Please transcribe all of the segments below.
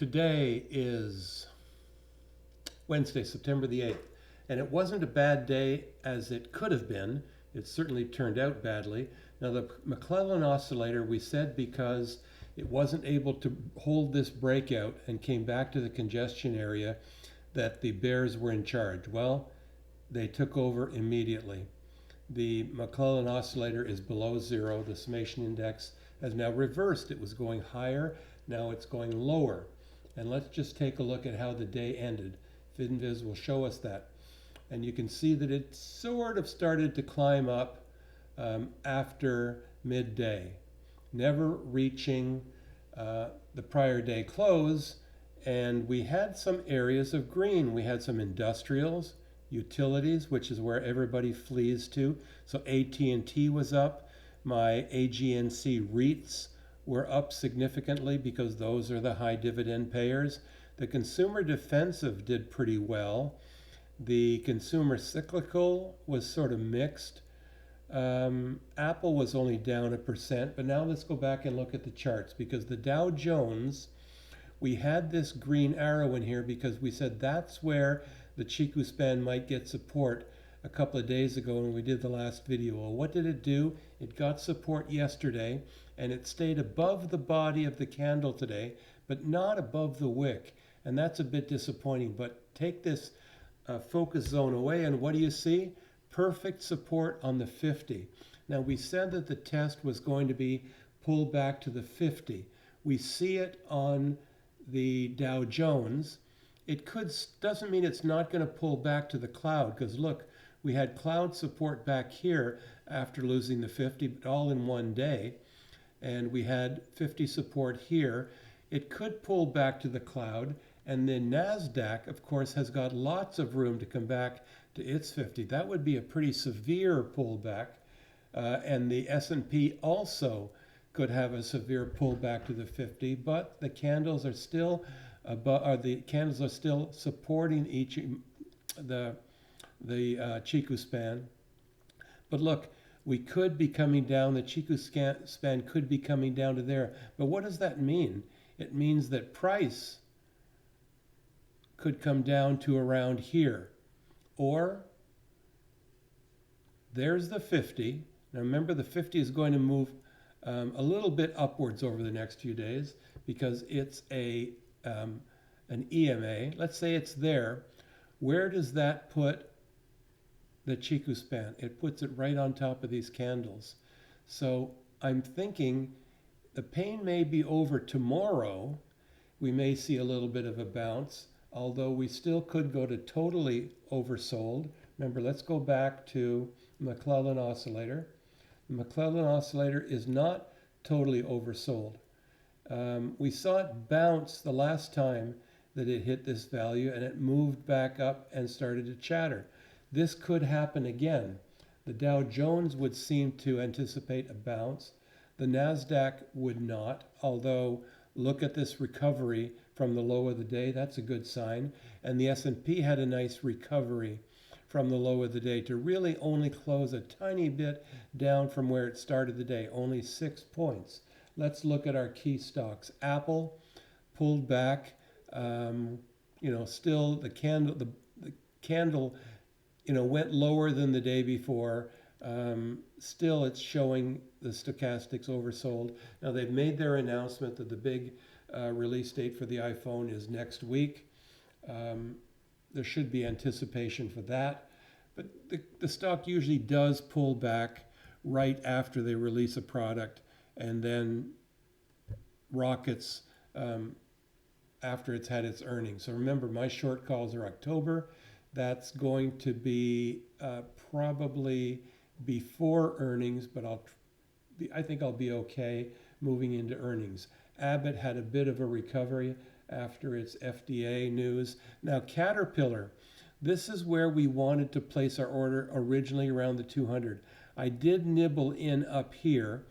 Today is Wednesday, September the 8th, and it wasn't a bad day as it could have been. It certainly turned out badly. Now, the McClellan oscillator, we said because it wasn't able to hold this breakout and came back to the congestion area, that the bears were in charge. Well, they took over immediately. The McClellan oscillator is below zero. The summation index has now reversed. It was going higher, now it's going lower. And let's just take a look at how the day ended. FinViz will show us that. And you can see that it sort of started to climb up after midday, never reaching the prior day close. And we had some areas of green. We had some industrials, utilities, which is where everybody flees to. So AT&T was up. My AGNC REITs were up significantly because those are the high dividend payers. The consumer defensive did pretty well. The consumer cyclical was sort of mixed. Apple was only down 1%, but now let's go back and look at the charts, because the Dow Jones, we had this green arrow in here because we said that's where the Chiku span might get support a couple of days ago when we did the last video. Well, what did it do? It got support yesterday, and it stayed above the body of the candle today, but not above the wick. And that's a bit disappointing. But take this focus zone away, and what do you see? Perfect support on the 50. Now, we said that the test was going to be pulled back to the 50. We see it on the Dow Jones. It doesn't mean it's not going to pull back to the cloud, because look, we had cloud support back here after losing the 50, but all in one day. And we had 50 support here. It could pull back to the cloud. And the NASDAQ, of course, has got lots of room to come back to its 50. That would be a pretty severe pullback. And the S&P also could have a severe pullback to the 50, but the candles are still supporting the Chiku span. But look, we could be coming down, the Chiku span could be coming down to there. But what does that mean? It means that price could come down to around here. Or there's the 50. Now remember, the 50 is going to move a little bit upwards over the next few days because it's an EMA. Let's say it's there. Where does that put the Chiku span? It puts it right on top of these candles. So I'm thinking the pain may be over tomorrow. We may see a little bit of a bounce, although we still could go to totally oversold. Remember, let's go back to McClellan oscillator. The McClellan oscillator is not totally oversold. We saw it bounce the last time that it hit this value, and it moved back up and started to chatter. This could happen again. The Dow Jones would seem to anticipate a bounce. The NASDAQ would not, although look at this recovery from the low of the day. That's a good sign. And the S&P had a nice recovery from the low of the day to really only close a tiny bit down from where it started the day, only 6 points. Let's look at our key stocks. Apple pulled back. Still the candle, went lower than the day before. Still, it's showing the stochastics oversold. Now, they've made their announcement that the big release date for the iPhone is next week. There should be anticipation for that. But the stock usually does pull back right after they release a product and then rockets after it's had its earnings. So remember, my short calls are October. That's going to be probably before earnings, but I think I'll be okay moving into earnings. Abbott had a bit of a recovery after its FDA news. Now, Caterpillar, this is where we wanted to place our order originally, around the 200. I did nibble in up here,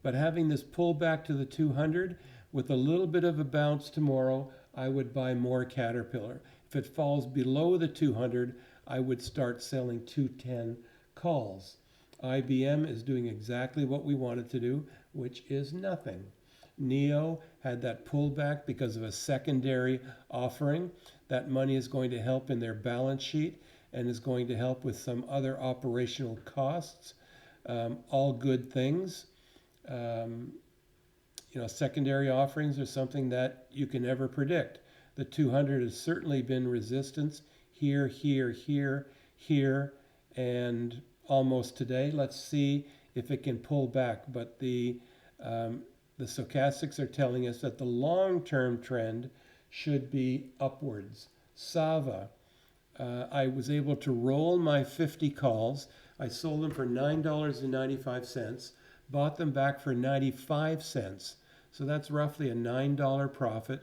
but having this pull back to the 200 with a little bit of a bounce tomorrow, I would buy more Caterpillar. If it falls below the 200, I would start selling 210 calls. IBM is doing exactly what we wanted to do, which is nothing. NIO had that pullback because of a secondary offering. That money is going to help in their balance sheet and is going to help with some other operational costs. All good things. Secondary offerings are something that you can never predict. The 200 has certainly been resistance here, here, here, here, and almost today. Let's see if it can pull back. But the stochastics are telling us that the long-term trend should be upwards. SAVA, I was able to roll my 50 calls. I sold them for $9.95, bought them back for 95 cents. So that's roughly a $9 profit,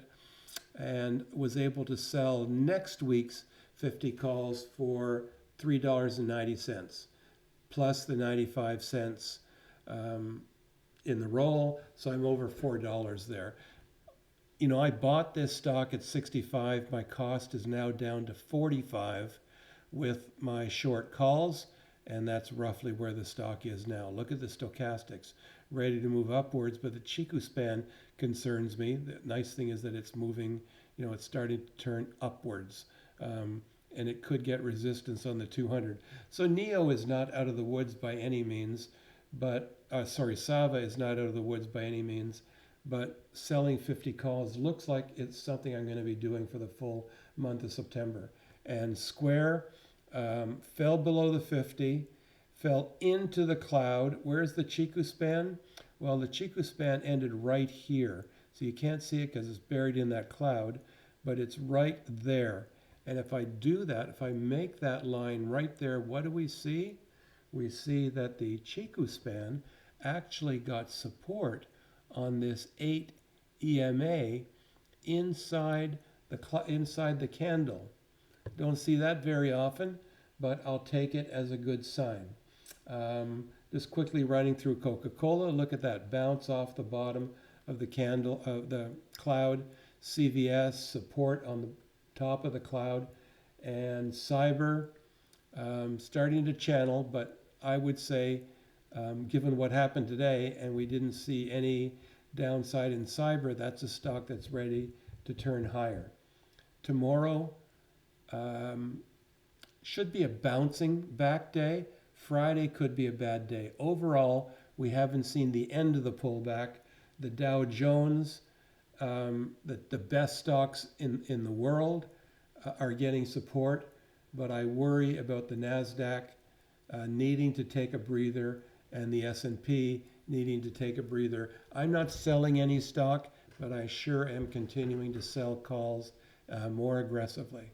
and was able to sell next week's 50 calls for $3.90, plus the 95 cents in the roll. So I'm over $4 there. I bought this stock at 65. My cost is now down to 45 with my short calls, and that's roughly where the stock is now. Look at the stochastics, ready to move upwards, but the Chiku span concerns me. The nice thing is that it's moving, it's starting to turn upwards, and it could get resistance on the 200. So NIO is not out of the woods by any means, but, SAVA is not out of the woods by any means, but selling 50 calls looks like it's something I'm going to be doing for the full month of September. And Square fell below the 50, fell into the cloud. Where's the Chiku span? Well, the Chiku span ended right here. So you can't see it because it's buried in that cloud, but it's right there. And if I do that, if I make that line right there, what do we see? We see that the Chiku span actually got support on this 8 EMA inside the candle. Don't see that very often, but I'll take it as a good sign. Just quickly running through Coca-Cola, look at that bounce off the bottom of the candle, of the cloud. CVS, support on the top of the cloud. And Cyber, starting to channel, but I would say, given what happened today, and we didn't see any downside in Cyber, that's a stock that's ready to turn higher. Tomorrow should be a bouncing back day. Friday could be a bad day. Overall, we haven't seen the end of the pullback. The Dow Jones, the best stocks in the world are getting support, but I worry about the NASDAQ needing to take a breather and the S&P needing to take a breather. I'm not selling any stock, but I sure am continuing to sell calls more aggressively.